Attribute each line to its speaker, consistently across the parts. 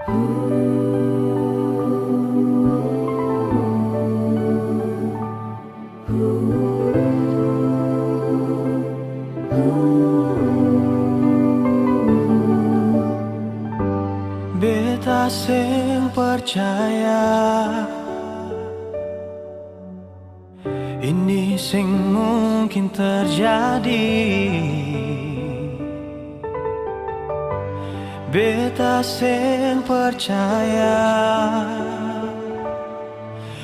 Speaker 1: Beta sing percaya ini sing mungkin terjadi. Beta sing percaya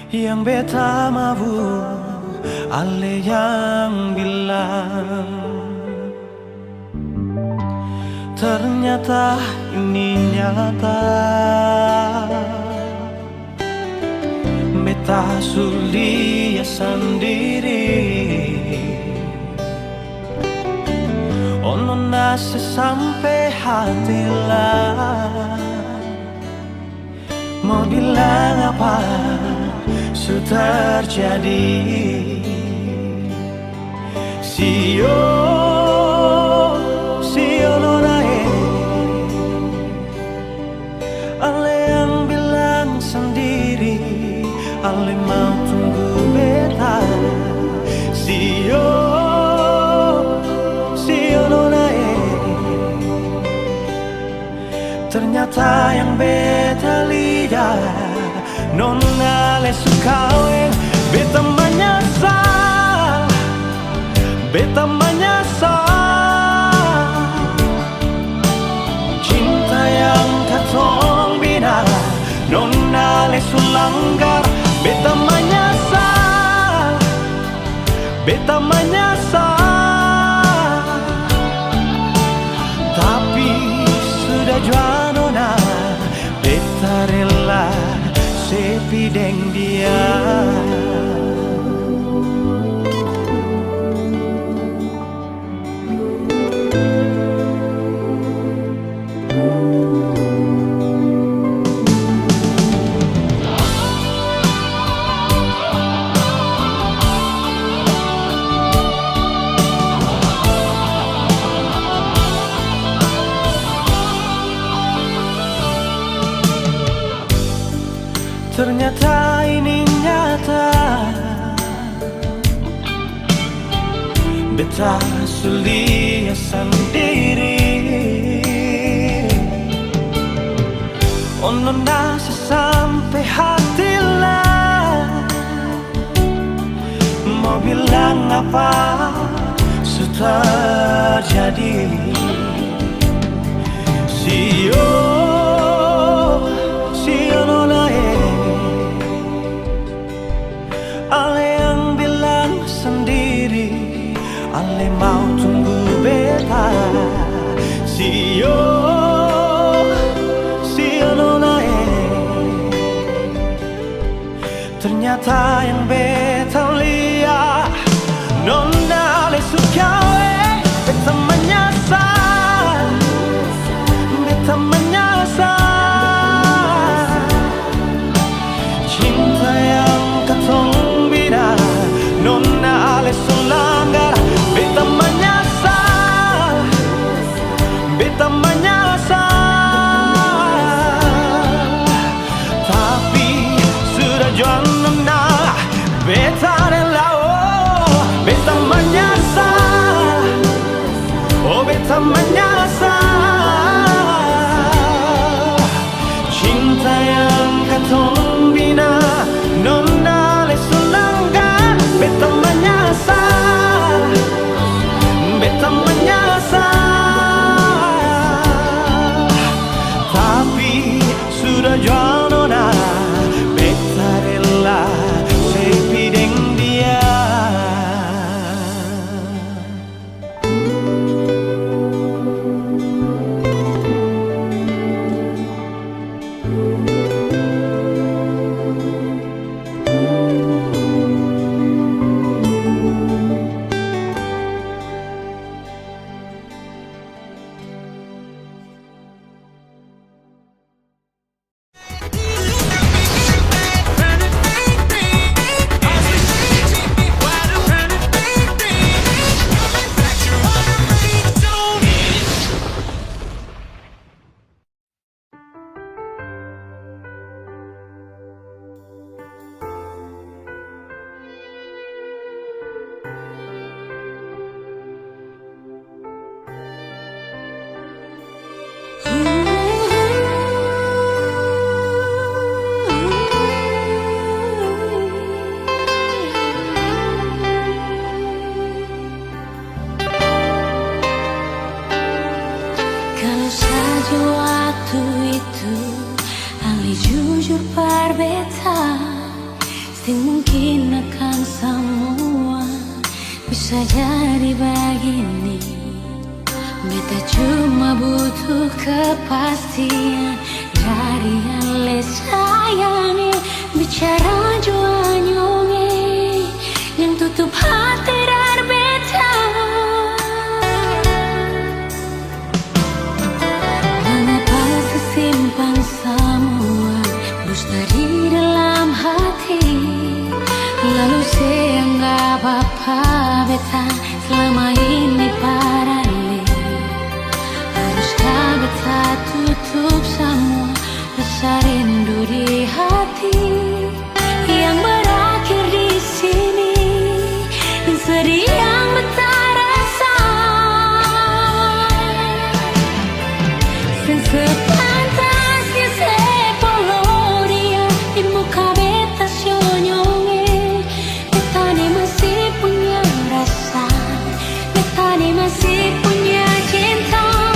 Speaker 1: yang beta mau, ale yang bilang. Ternyata ini nyata, beta sulia sendiri. Ono nase sampai hati lah, mau bilang apa sudah terjadi. Sio norae, ale yang bilang sendiri, ale mau tunggu beta. Sio norae, ternyata yang beta lihat nona le sukawe. Beta menyesal, beta menyesal. Cinta yang katong bina nona le sulanggar. Beta menyesal, beta menyesal. Tapi sudah jua nona, beta rela sepi deng dia. Ternyata ini nyata, beta sulia sendiri. Ono nase sampai hati lah, mau bilang apa sudah terjadi. Sio nonae, ale yang bilang sendiri, ale mau tunggu beta. Sio nonae, ternyata yang beta lihat nona le sukawe. Beta menyesal, beta menyesal. Cinta yang katong bina nona ale sulanggar. Beta menyesal, beta menyesal. Tapi sudah jua nona, beta rela. Oh, beta menyesal, oh beta menyesal.
Speaker 2: bisa jadi begini. Beta cuma butuh kepastian dari yang le sayangi. Bicara jua nyonge yang tutup hati dar beta. Mengapa sesimpan semua dusta di dalam hati, lalu seanggap apa beta selama ini paralel. Haruskah beta tutup semua rasa rindu di hati yang berakhir di sini dan sedih yang beta rasa. Sepantasnya sepuluh dia di muka beta senyonge. Beta ni masih punya rasa, beta ni masih punya cinta.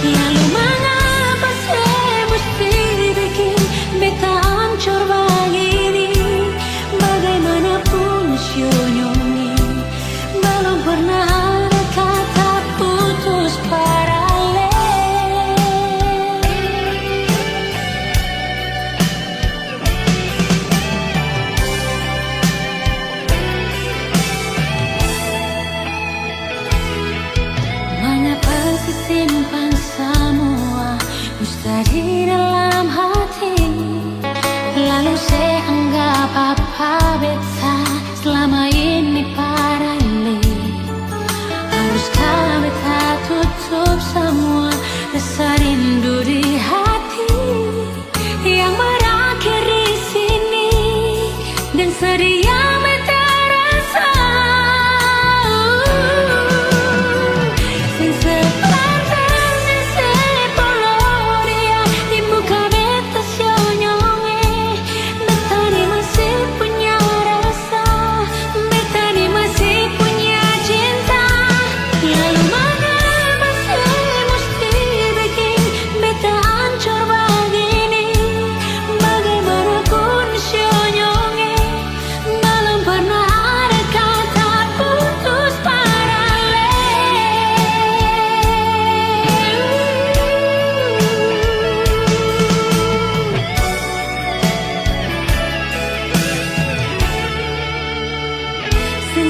Speaker 2: Lalu mengapa saya mesti bikin beta hancur begini? Bagaimanapun senyonge, belum pernah ada kata putus paralel. Mengapa simpan semua dusta di dalam hati, lalu saya anggap apa beta selama ini paralel. Haruskah beta tutup semua rasa rindu di hati yang berakhir di sini dan sedih yang beta rasa. Sepantasnya sepuluh dia di muka beta senyonge. Beta ni masih punya rasa, beta ni masih punya cinta. Lalu mengapa saya mesti bikin beta hancur begini? Bagaimanapun senyonge, belum pernah ada kata putus paralel.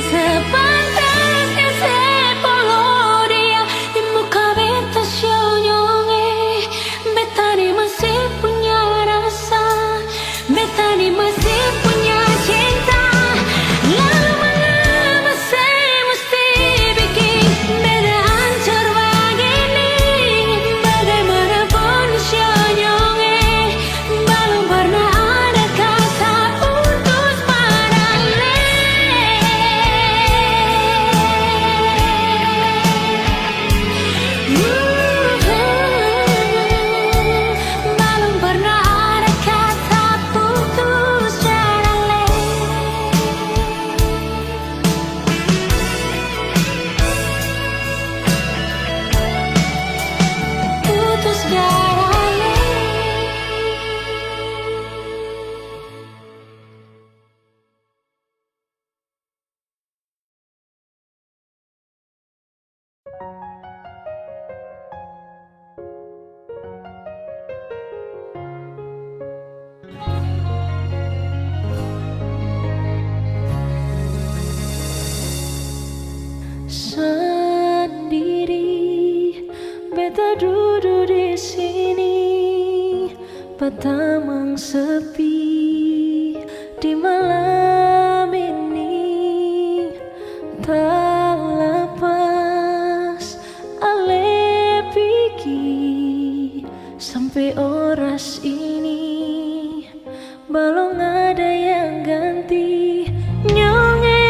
Speaker 2: Sepantasnya sepuluh dia di muka beta senyonge. Beta ni masih punya rasa, beta ni masih punya cinta. Lalu mengapa saya mesti bikin beta hancur begini? Bagaimanapun senyonge, belum pernah ada kata putus paralel. Belum pernah ada kata putus paralel. Putus paralel. Sendiri beta duduk di sini, petamang sepi di malam ini. Tak lepas ale pigi sampai oras ini belum ada yang ganti nyonge.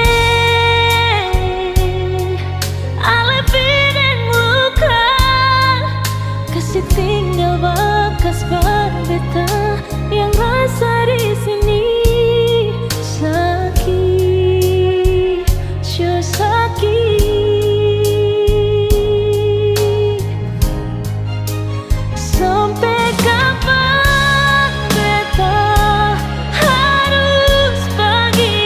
Speaker 2: Ale pideng luka kasih tinggal bekas bar beta yang rasa di sini sakit, sure sakit. Sampai kapan beta harus pergi?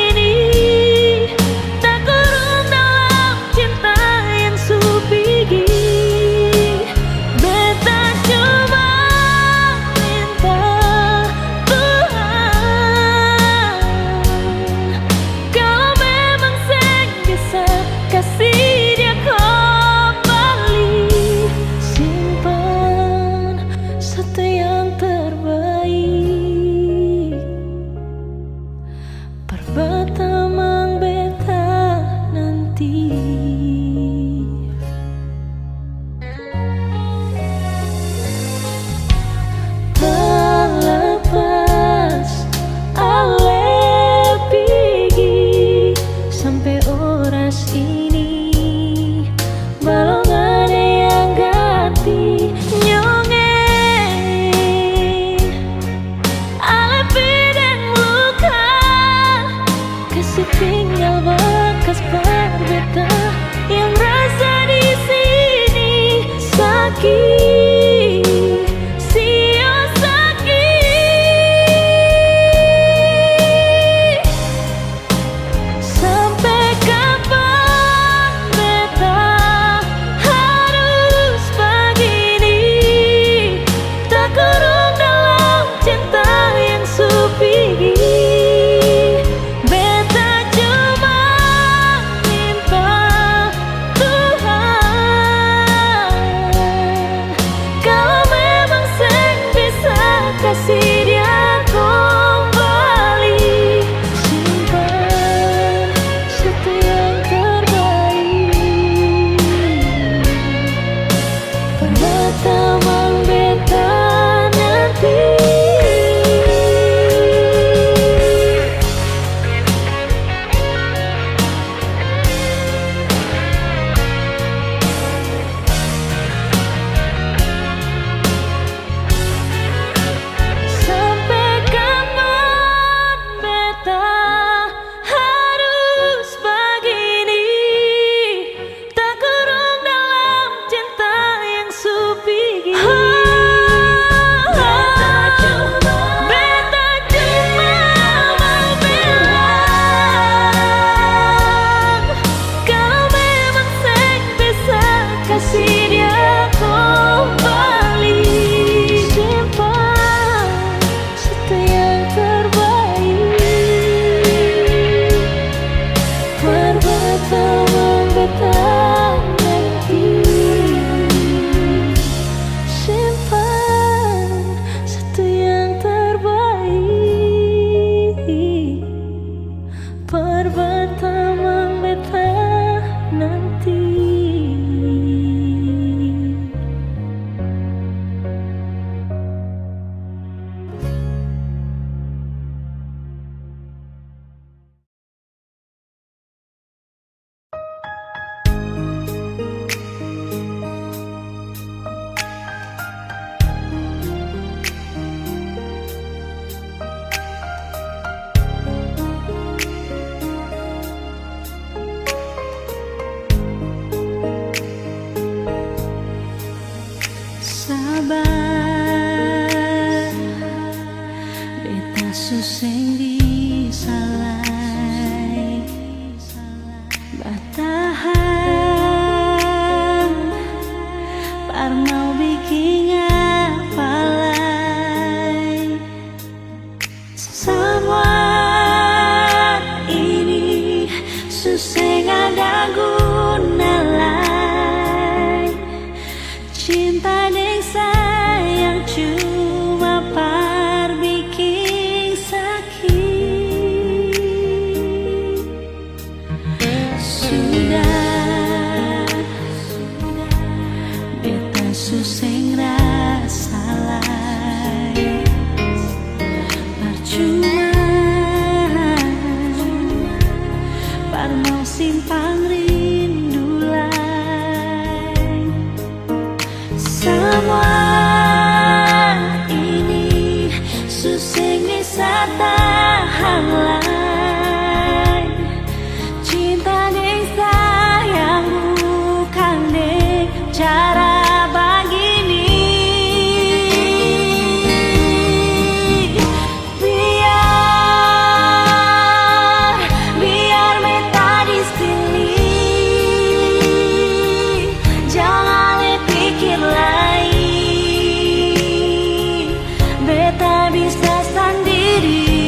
Speaker 2: sendiri.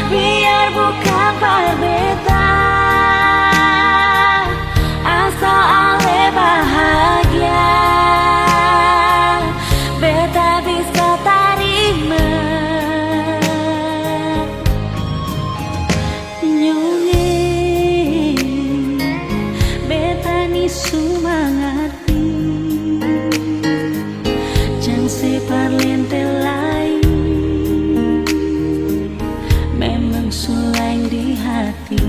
Speaker 2: Biar bukan berbeda, asal ale bahagia, beta bisa terima. Nyonge beta ni sumangati, jang separ lentelai, memang sulai di hati.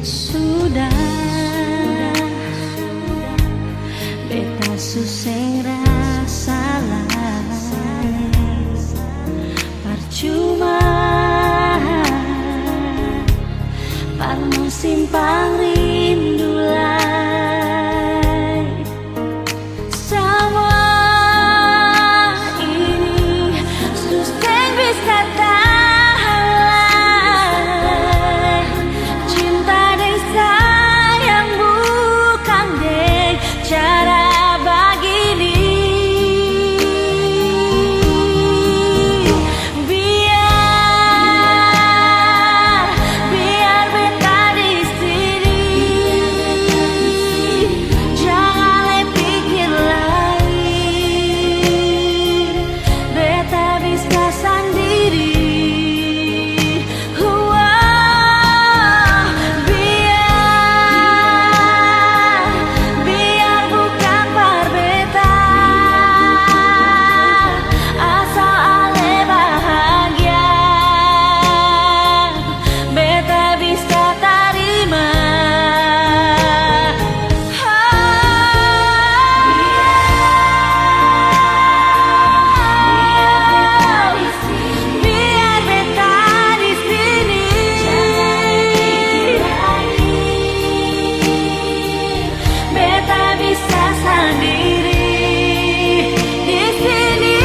Speaker 2: Sudah beta suseng rasalah, percuma parmo simpang rindu lai. Semua ini suseng bisa tahan, cinta dan sayang bukan dek cara begini. Biar beta di sini, jangan le pikir lain, beta bisa sendiri. Biar bukan berbeda, asal ale bahagia, beta bisa terima. Biar beta di sini, beta bisa sendiri di sini.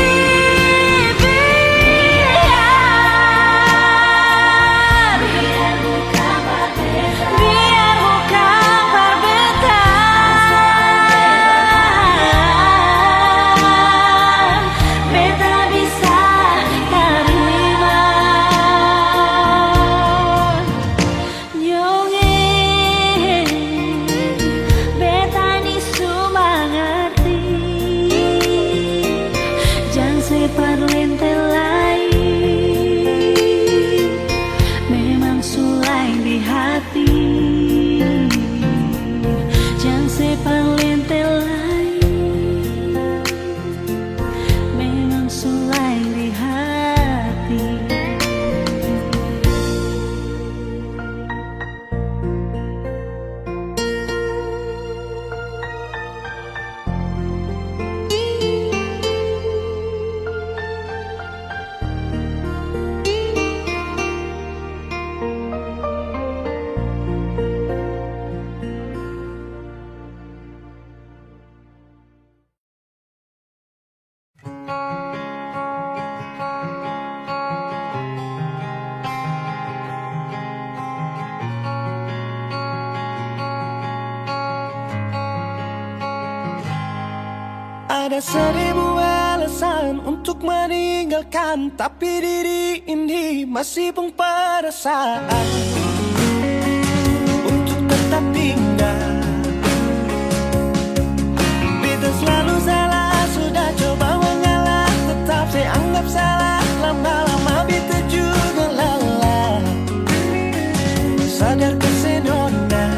Speaker 2: Biar bukan berbeda, beta bisa terima. Nyonge beta ni sumangati, jang separ lentelai, memang sulai di hati. Jang separ lentelai, memang sulai di hati.
Speaker 1: Ada seribu alasan untuk meninggalkan, tapi diri ini masih pun perasaan untuk tetap tinggal. Beta selalu salah, sudah coba mengalah, tetap saya anggap salah. Lama-lama beta juga lelah, sadarkan senona,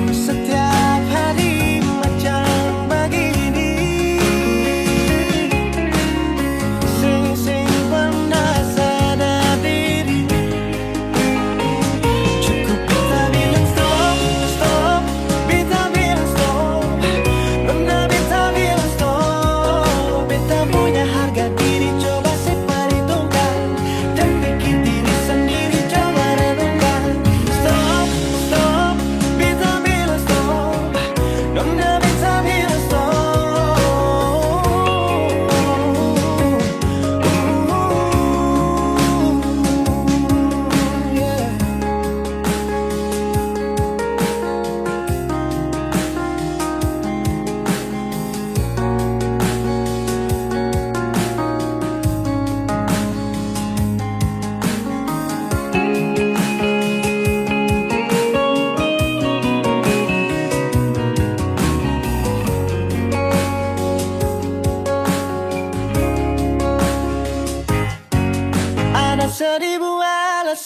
Speaker 1: setiap hari macam begini. Sing pernah sadar diri, cukup beta bilang stop, stop, beta bilang stop, pernah beta bilang stop.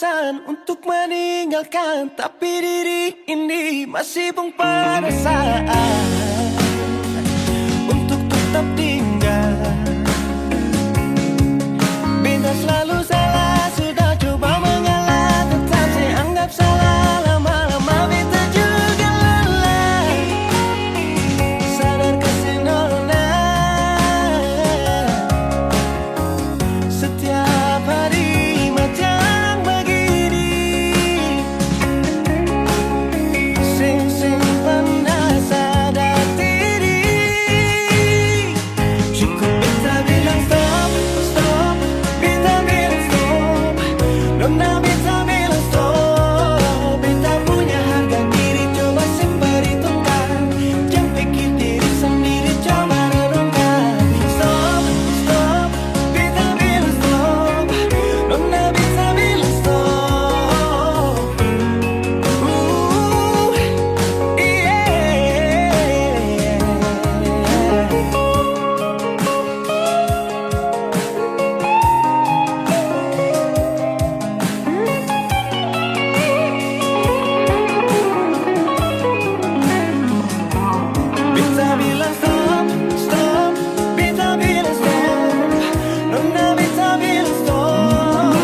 Speaker 1: alasan untuk meninggalkan, tapi diri ini masih pun pada saat untuk tetap tinggal. Beta selalu salah, sudah coba mengalah, tetap saya anggap salah. Lama-lama beta juga lelah. Sadar kasih nona, setiap hari macam begini. Sing pandai sadar diri. Cukup beta bilang stop, stop. Beta bilang stop. Nona beta bilang stop. Beta punya harga diri, coba perhitungkan. Jangan pikir diri sendiri, coba renungkan. Stop, stop. Beta bilang stop. Nona beta bilang stop. Beta bilang stop, stop. Beta bilang stop. Nona beta bilang stop.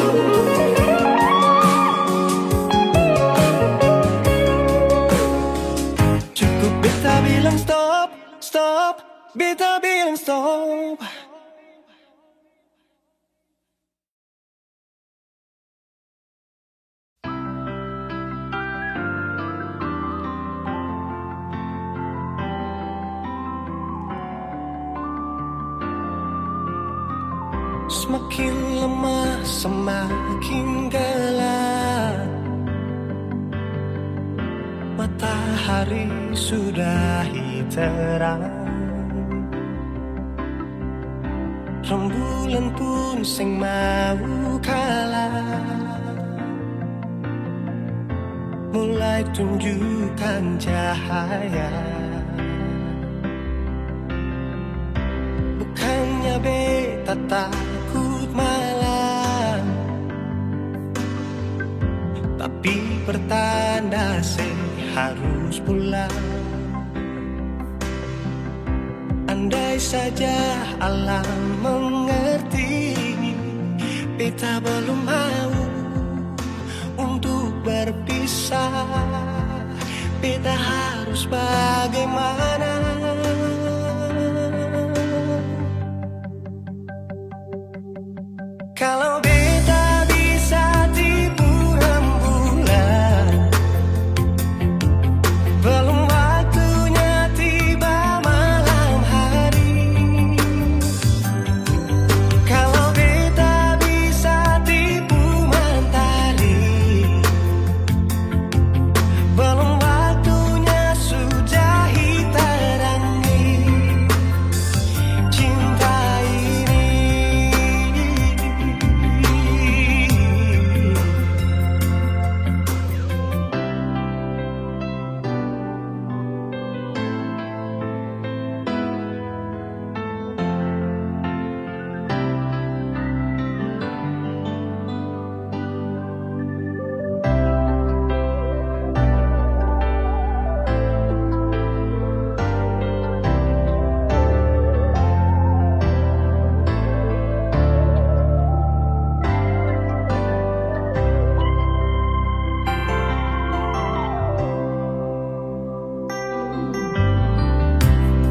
Speaker 1: Cukup beta bilang stop, stop. Beta bilang stop. Semakin lama semakin gelap. Matahari sudah terang. Rembulan pun sing mau kalah. Mulai tunjukkan cahaya. Bukannya beta takut malam, tapi pertanda harus pulang. Andai saja alam mengerti, beta belum mau untuk berpisah. Beta harus bagaimana? Kalau beta bisa tipu rembulan, belum waktunya tiba malam hari. Kalau beta bisa tipu mentari, belum waktunya sudahi terangi cinta ini.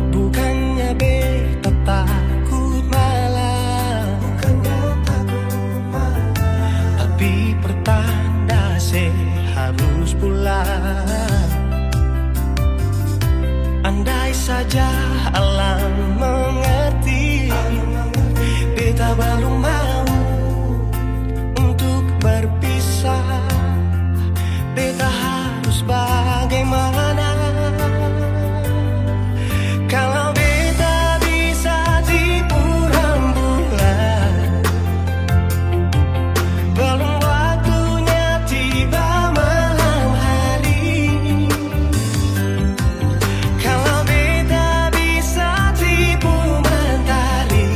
Speaker 1: Bukannya beta takut malam, tapi pertanda harus pulang. Andai saja alam mengerti, beta belum mau untuk berpisah. Beta harus bagaimana? Kalau beta bisa tipu rembulan, belum waktunya tiba malam hari. Kalau beta bisa tipu mentari,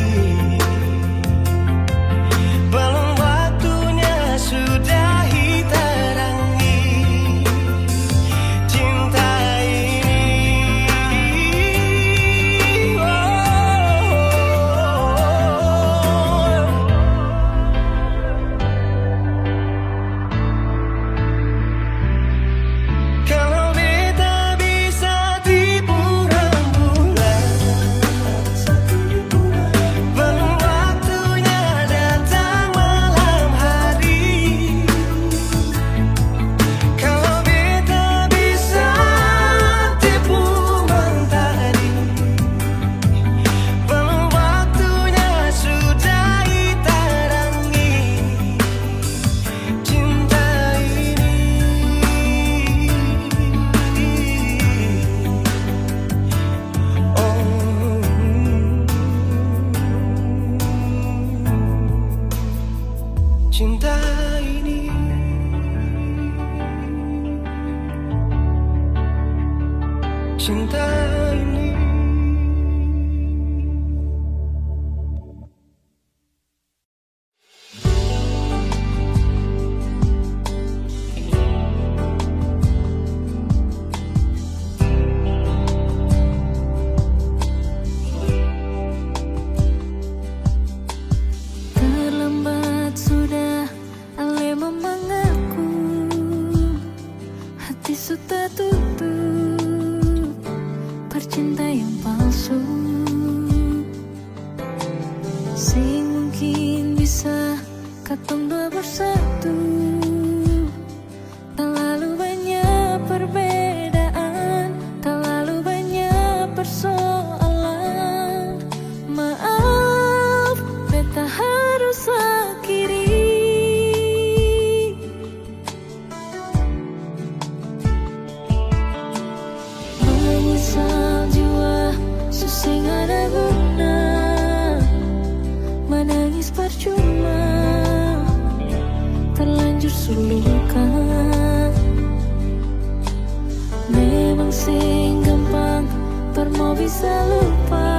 Speaker 1: cinta ini. Cinta ini.
Speaker 2: Terlambat sudah Ale memanggilku, hati sudah tutup, percinta yang palsu. Sing mungkin bisa katong dua bersatu. Terlalu banyak perbedaan, terlalu banyak persoalan. Maaf, beta harus akhiri. Menyesal jiwa, susing ada guna. Menangis percuma, terlanjur suluka. Memang sing gampang, mau bisa lupa.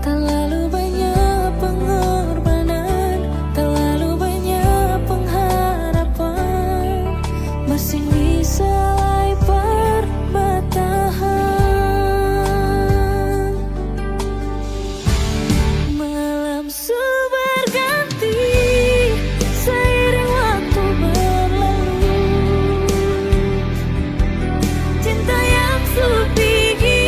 Speaker 2: Terlalu banyak pengorbanan, terlalu banyak pengharapan. Masih bisa bertahan. Malam berganti, seiring waktu berlalu. Cinta yang setinggi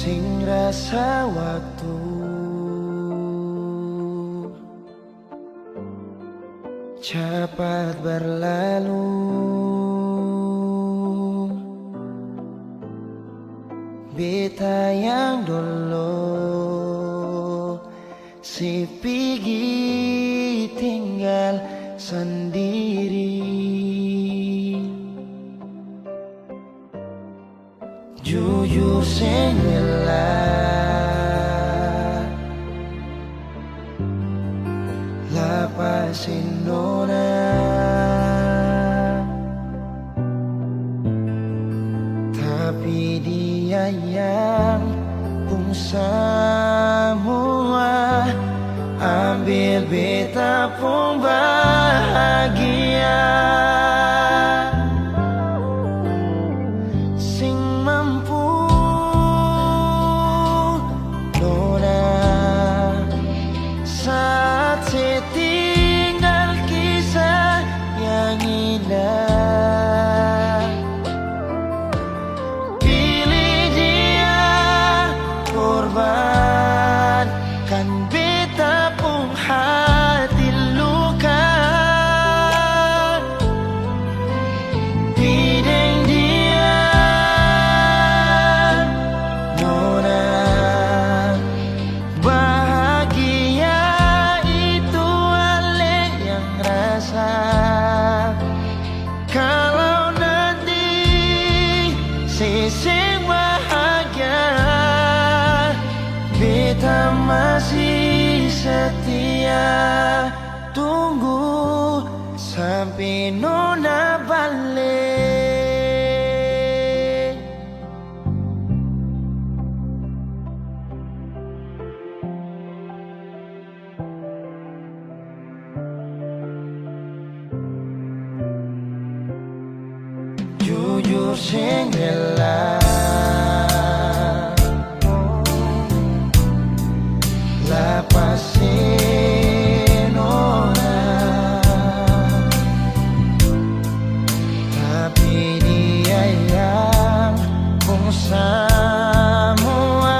Speaker 1: sing rasa waktu cepat berlalu. Beta yang dulu si pergi tinggal sendiri. Jujur sengela lapasin nona, tapi dia yang pun semua ambil beta pun bahagia. Sing mampu nona saat setinggal kisah yang indah. Pilih dia korbankan beta pun hati luka. Bideng dia nona bahagia itu ale yang rasa. Kalau nanti seseng bahagia beta masih setia. Tunggu sampai nona balik. Jujur sengela lapasin orang, tapi dia yang pun semua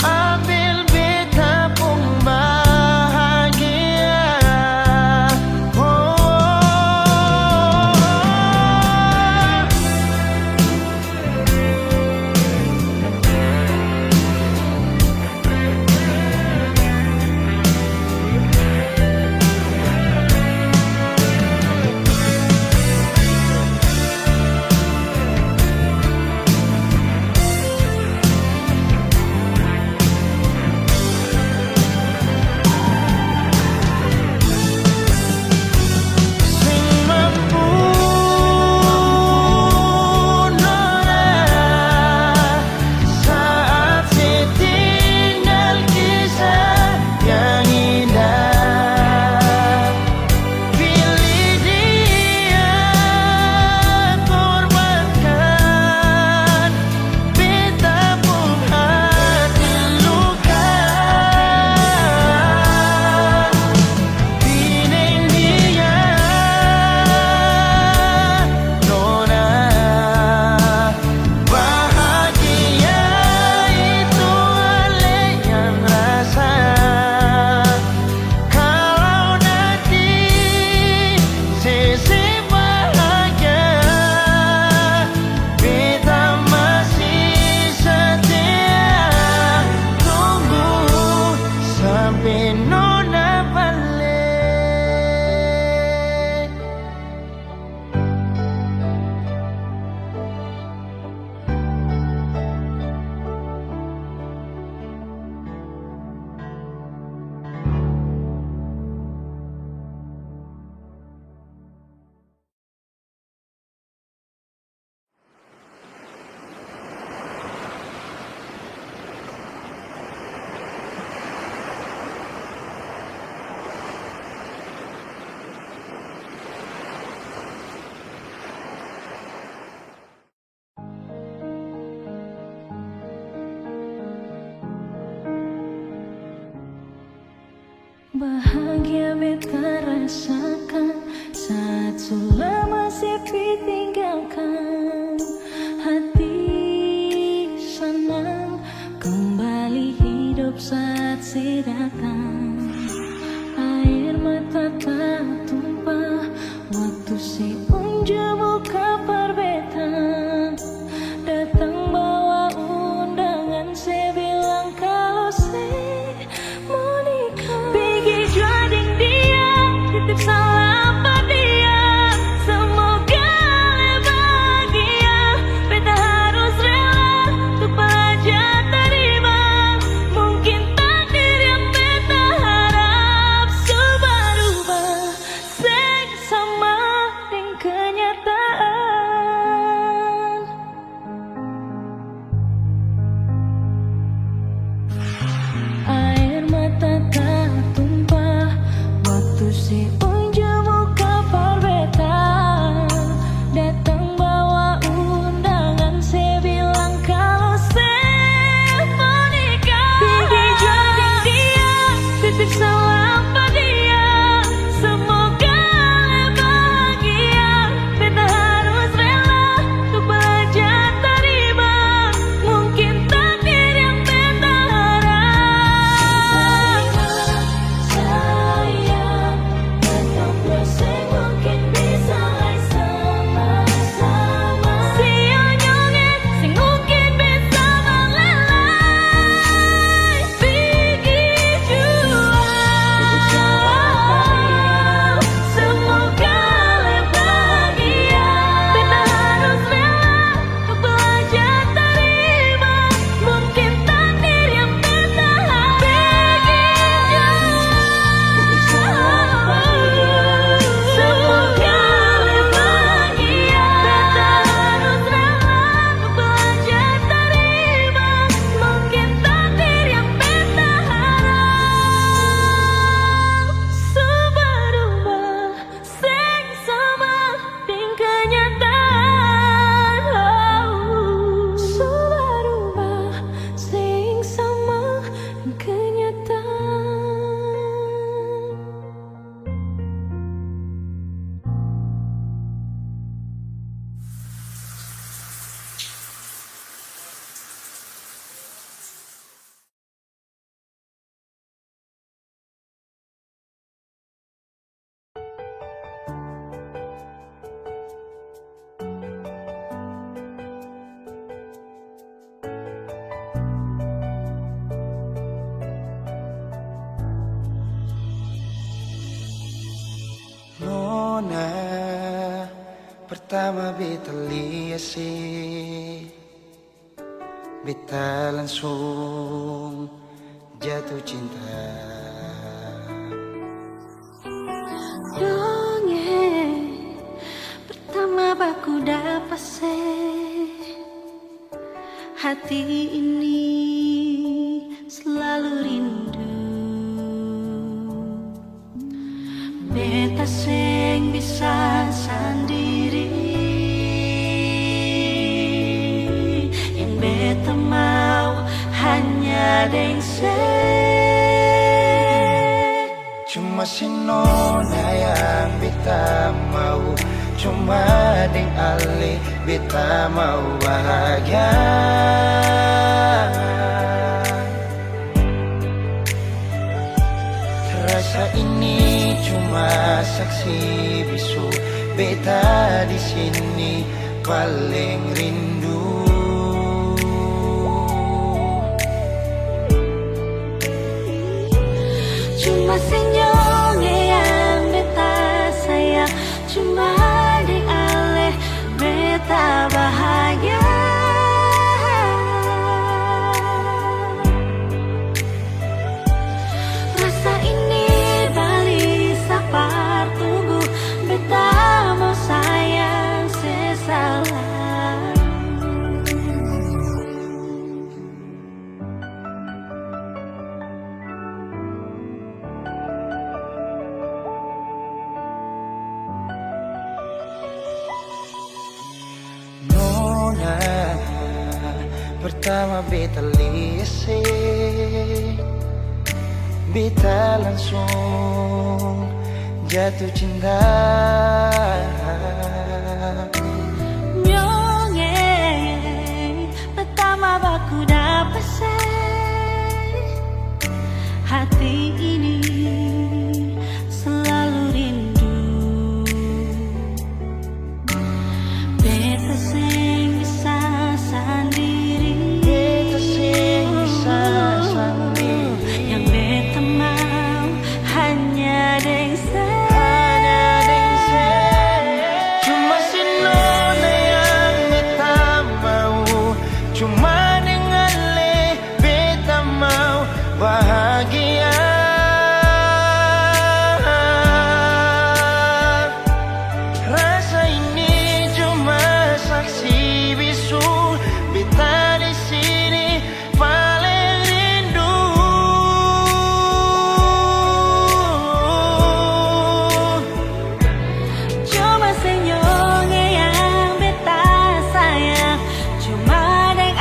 Speaker 1: ambil beta pun bahagia.
Speaker 2: Bahagia beta rasakan saat sudah masih ditinggalkan. Hati senang
Speaker 1: beta liasi, beta langsung jatuh cinta.
Speaker 2: Dongeng pertama baku dapat hati ini selalu rindu. Beta sing bisa sendiri, yang beta mau hanya dengse.
Speaker 1: Cuma si nona yang beta mau, cuma deng ale beta mau bahagia. Rasa ini cuma saksi bisu, beta di sini paling rindu.
Speaker 2: Cuma senyum yang beta sayang, cuma di aleh beta bahagia. Rasa ini balik sapar tunggu, beta mau sayang sesalah.
Speaker 1: Nona pertama beta liasi, beta langsung jatuh cinta.
Speaker 2: Nyongeng pertama baku dapat hati ini selalu rindu. Beta sing bisa sendiri,
Speaker 1: Beta sing bisa sendiri,
Speaker 2: yang beta mau hanya dengse.
Speaker 1: cuma si nona yang beta mau, cuma dengan le beta mau bahagia. Rasa ini cuma saksi bisu, beta di sini paling rindu.
Speaker 2: Cuma senyum yang beta sayang, cuma deng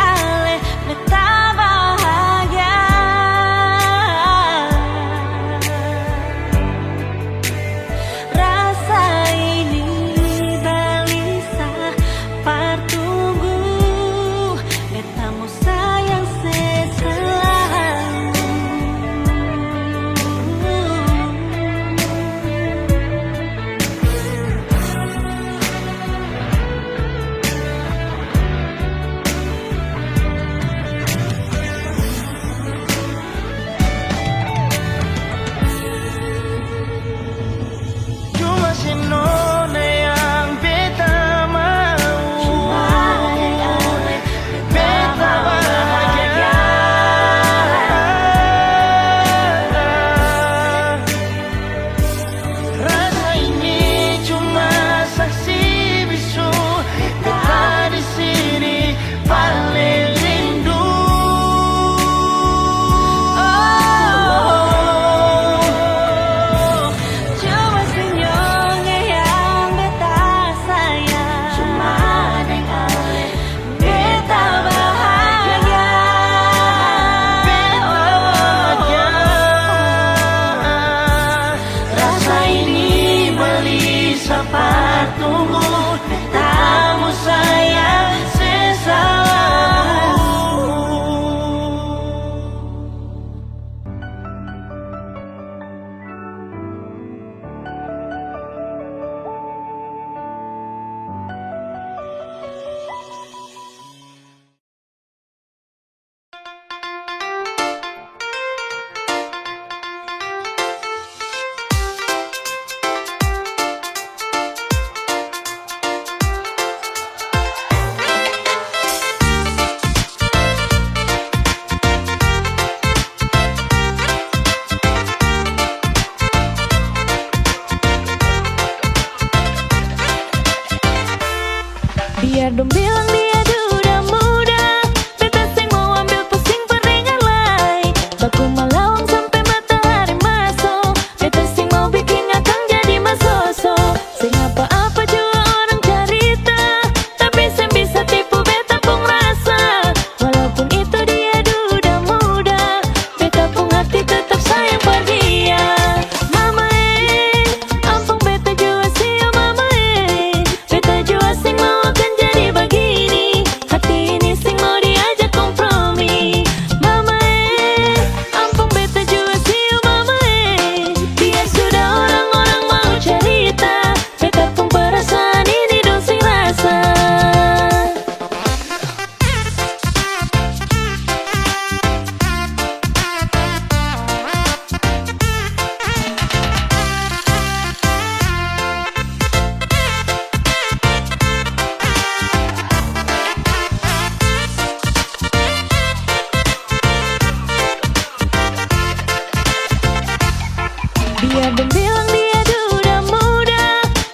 Speaker 2: biar dem bilang dia duda muda.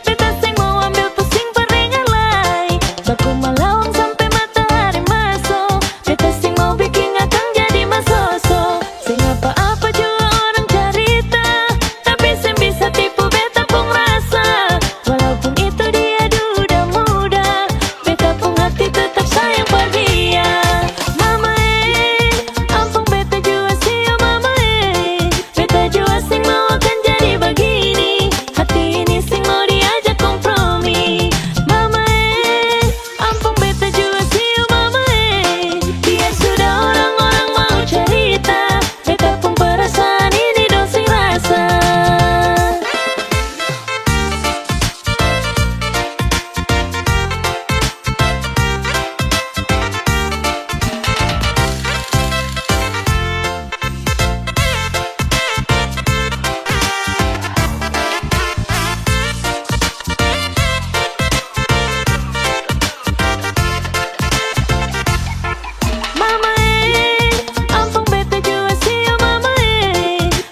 Speaker 2: Beta seng mau ambil pusing peringan lai. Baku malawang sampai matahari masuk. Beta seng mau bikin akang jadi masoso. Seng apa-apa juga orang carita, tapi seng bisa tipu beta pung rasa. Walaupun itu dia duda muda, beta pung hati tetap sayang per dia. Mama ampun beta jua siu mama beta jua sing mau akan jadi begini. Hati ini sing mau diajak kompromi. Mama ampun beta jua siu mama biar sudah orang-orang mau cerita. Beta pun perasaan ini dong sing rasa. Mama ampun beta jua siu mama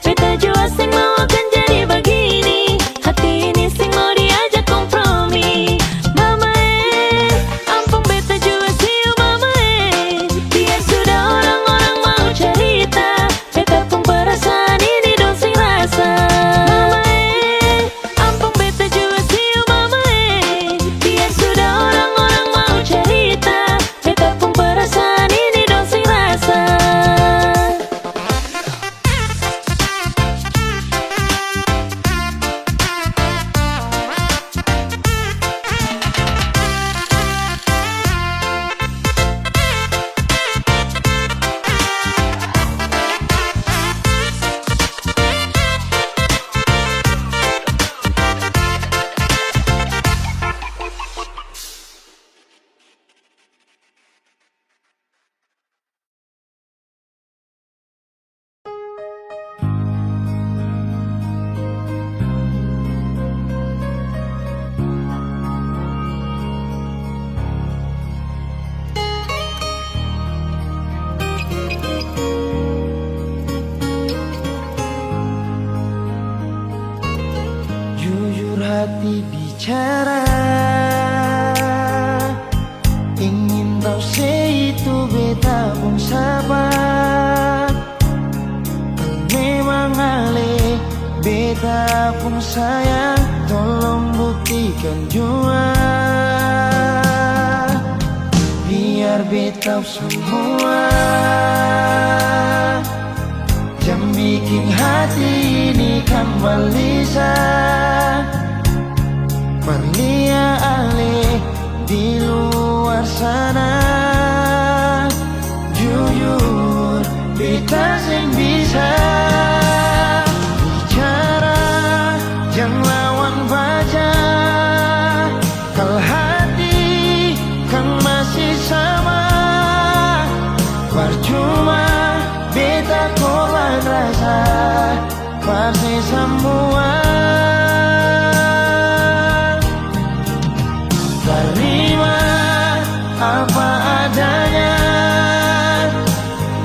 Speaker 2: beta jua sing mau akan jadi begini. Hati ini sing mau diajak kompromi. Mama ampun beta jua siu mama biar sudah orang-orang mau cerita. Beta pun perasaan ini dong sing rasa. Mama ampun beta jua siu mama biar sudah orang-orang mau cerita. Beta pun perasaan ini dong sing rasa.
Speaker 1: Jujur hati bicara, ingin tahu itu beta pun sabar. Memang ale beta pun sayang, tolong buktikan jua. Biar beta semua jam bikin hati ini kembali Perlia ale di luar sana. Jujur beta sing bisa bicara, jangan lawan baca. Kalau hati kan masih sama, percuma beta korban rasa pasti semua. Terima apa adanya,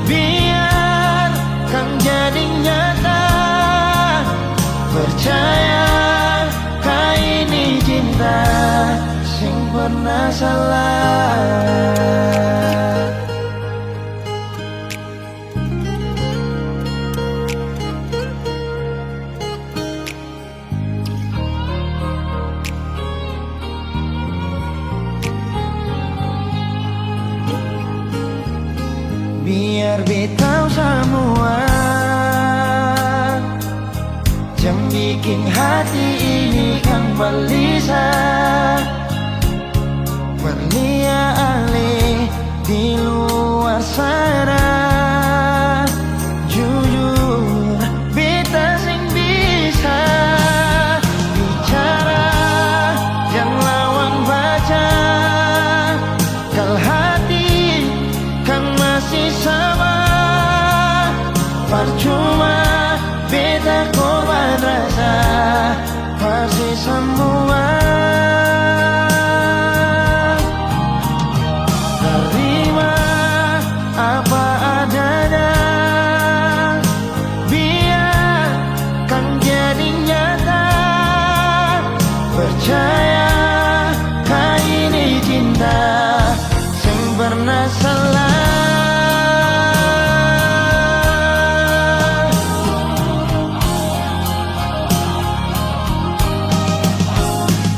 Speaker 1: biar kan jadi nyata. Percaya kau ini cinta sing pernah salah. Biar beta semua jam bikin hati ini kan balisa. Perlia ale di luar sana. Jujur beta sing bisa bicara, jangan lawan baca. Kalau hati kan masih sama, percuma beta korban rasa pasti semua. Terima apa adanya, biar kan jadinya salah.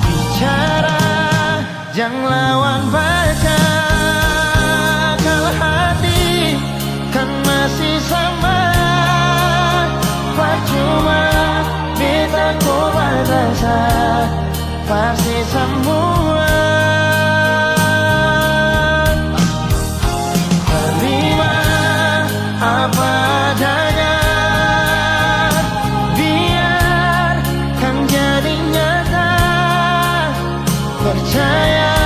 Speaker 1: Bicara jangan lawan baca, kalau hati kan masih sama. Percuma beta korban rasa pasti semua. Terima apa adanya, biar kan jadi nyata. Percaya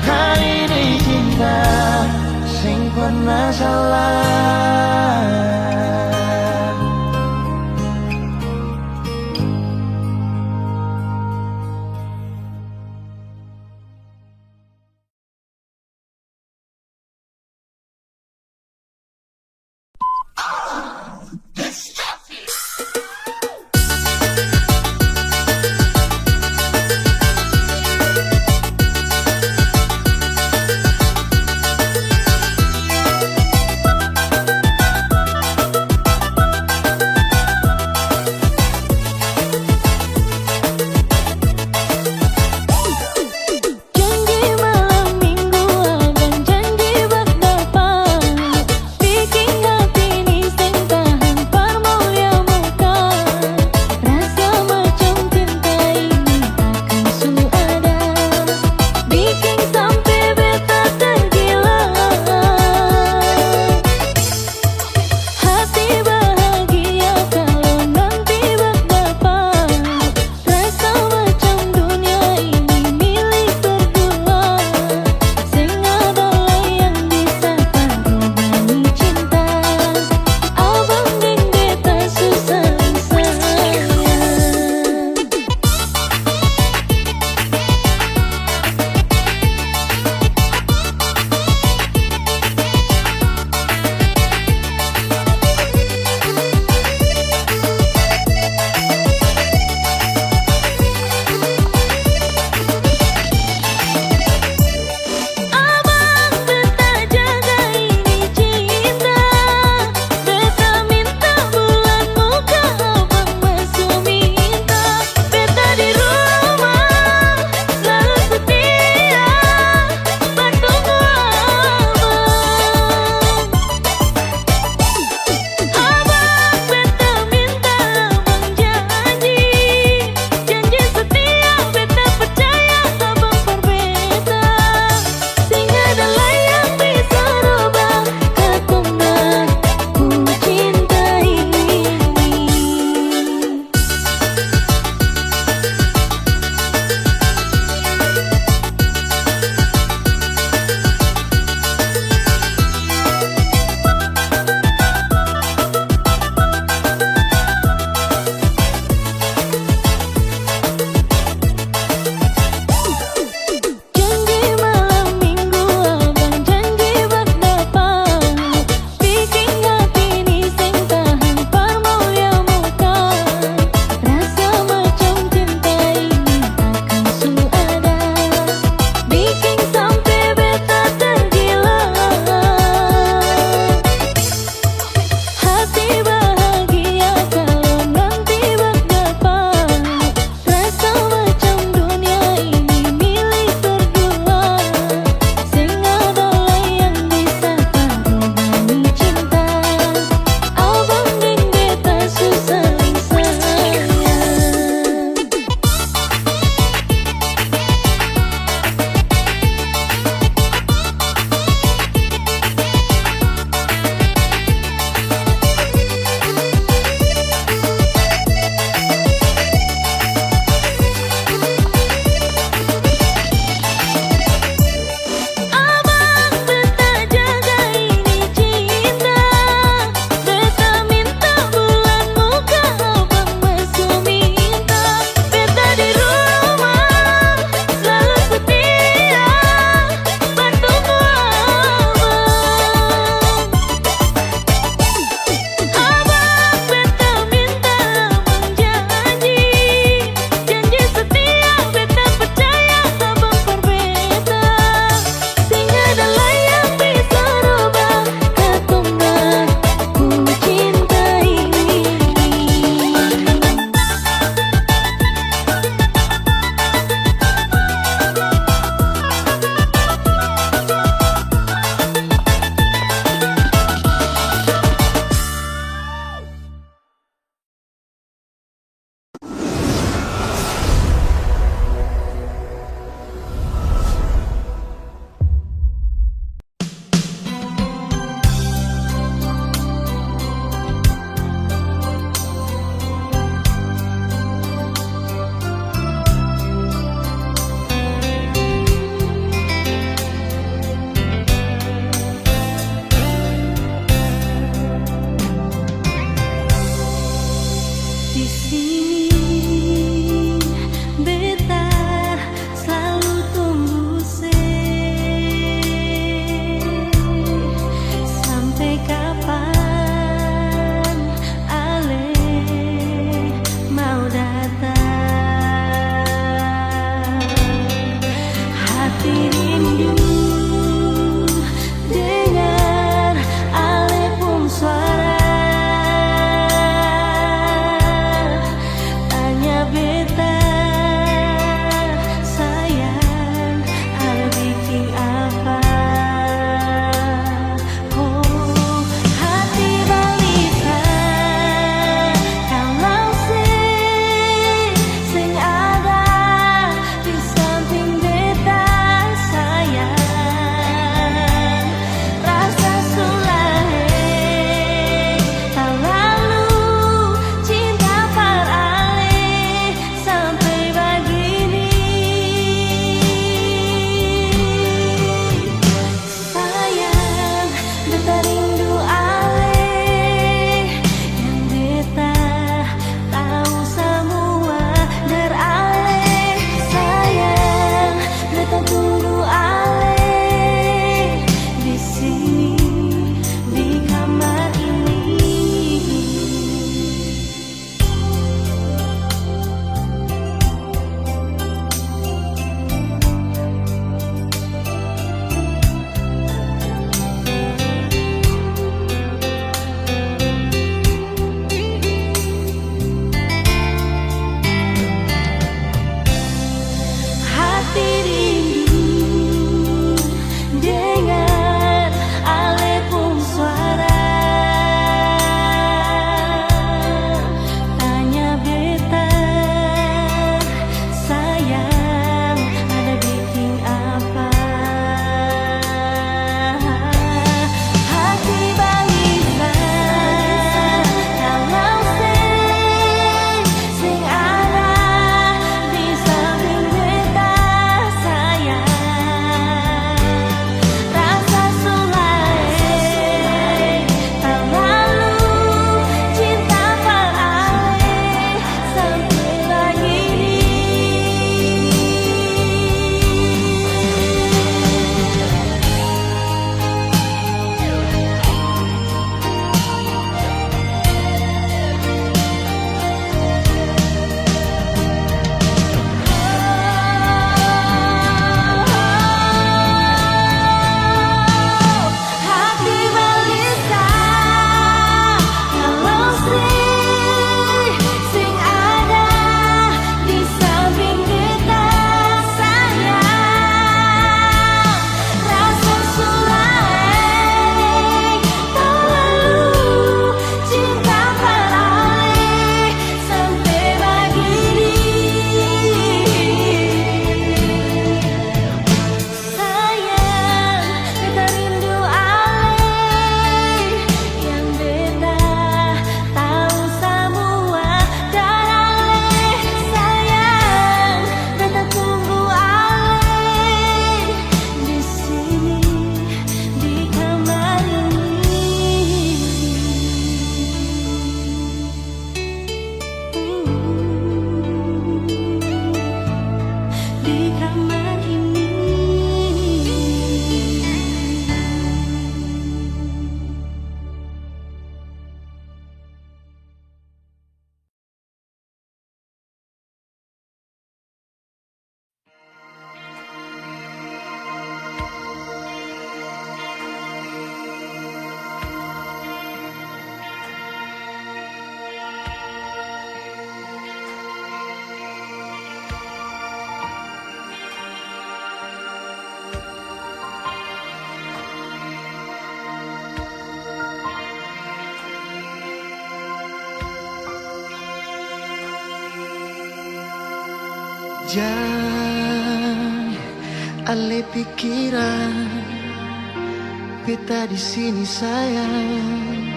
Speaker 1: kali ini cinta sing pernah salah. Jangan ale pikiran, beta di sini sayang,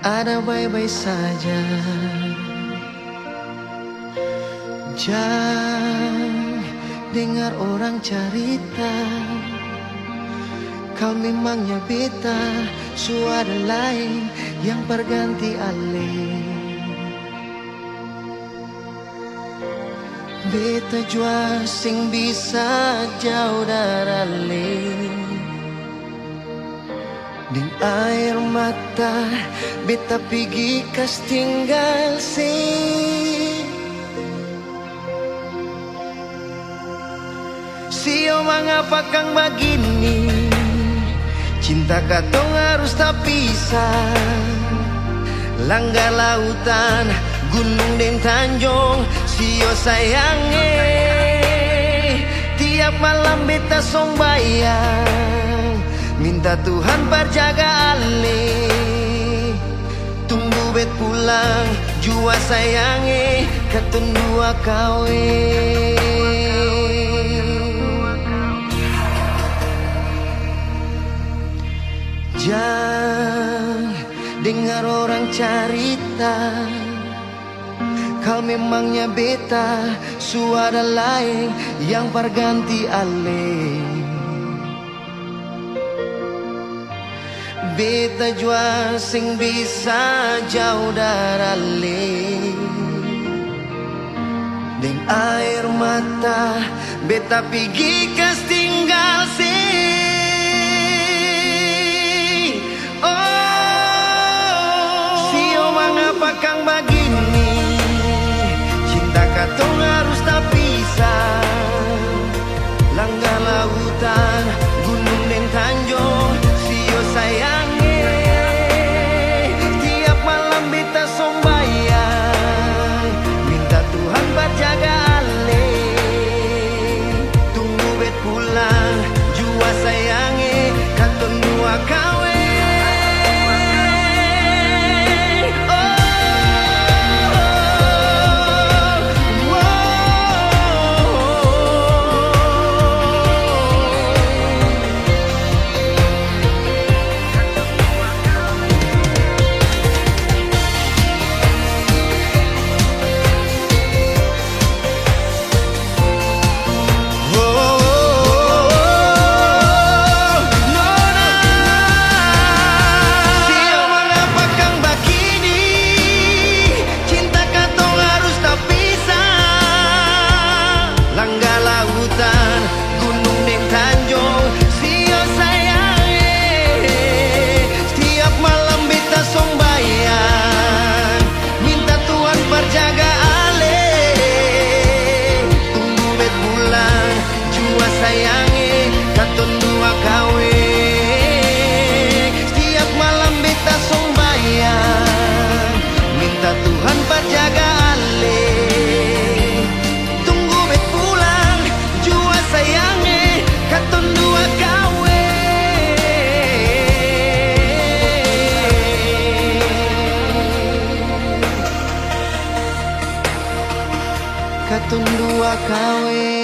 Speaker 1: ada baik-baik saja. Jangan dengar orang cerita, kau memangnya beta, suara lain yang berganti alih. Beta jua sing bisa jauh dari ding air mata, beta pergi kas tinggal Sio mengapa kang begini, cinta katong harus tak pisah. Langgar lautan, gunung dan tanjung, sio sayange. Tiap malam beta sombayang, minta Tuhan berjaga ale. Tunggu bet pulang, jua sayange, katong dua kawin. Jangan dengar orang cerita, kau memangnya beta, suara lain yang berganti ale. Beta jua sing bisa jauh dari deng air mata, beta pergi kas tinggal Mengapa kang begini, cinta katong harus tak pisah. Langgar lautan, gunung dan tanjung, sio sayange. Tiap malam beta sombayang, minta Tuhan berjaga ale. Tunggu bet pulang, jua sayange, katong dua kawin. Katong dua kawin.